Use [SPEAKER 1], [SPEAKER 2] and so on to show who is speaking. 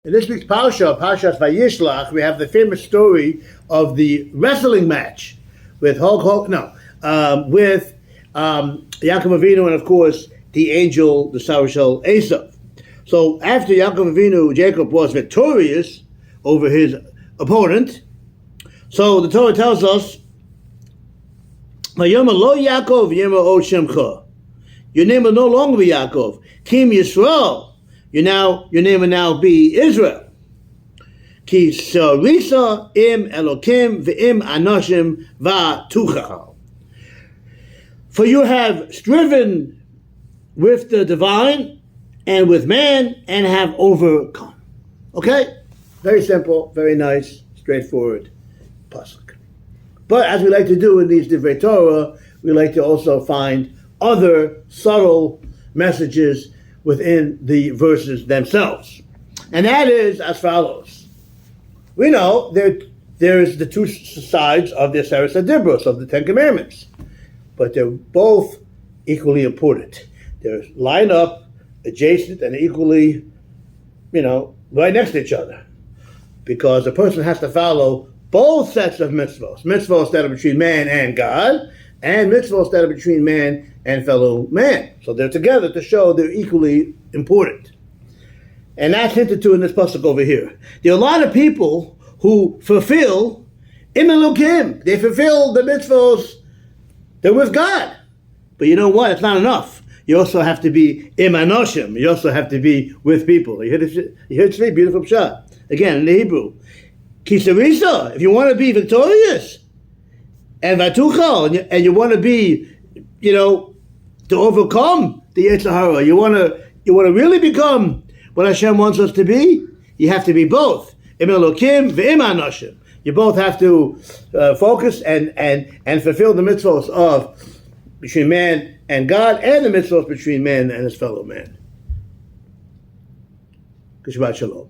[SPEAKER 1] In this week's Parshas Vayishlach, we have the famous story of the wrestling match with Yaakov Avinu, and of course the angel, the Sarashel Esav. So after Yaakov Avinu, Jacob was victorious over his opponent, so the Torah tells us, Vayoma lo Yaakov yema o Shemcha. Your name will no longer be Yaakov. Kim Yisrael. Your name will now be Israel. Ki sarisa im Elokim ve'im anashim va'tucha. For you have striven with the divine and with man and have overcome. Okay? Very simple, very nice, straightforward pasuk. But as we like to do in these Divrei Torah, we like to also find other subtle messages within the verses themselves. And that is as follows. We know there's the two sides of the Aseret HaDibros, of the Ten Commandments. But they're both equally important. They line up, adjacent, and equally, right next to each other. Because a person has to follow both sets of mitzvahs. Mitzvahs that are between man and God, and mitzvahs that are between man and fellow man. So they're together to show they're equally important. And that's hinted to in this pasuk over here. There are a lot of people who fulfill Im Elokim. They fulfill the mitzvahs. They're with God. But you know what? It's not enough. You also have to be Im Anoshim. You also have to be with people. You heard me? Beautiful pshat. Again, in the Hebrew. Kisarisa, if you want to be victorious, and Vatucha, and you want to be, to overcome the Yetzer Hara, you want to really become what Hashem wants us to be, you have to be both. Im Elokim ve'im Anoshim. You both have to focus and fulfill the mitzvahs of between man and God, and the mitzvahs between man and his fellow man. Shabbat Shalom.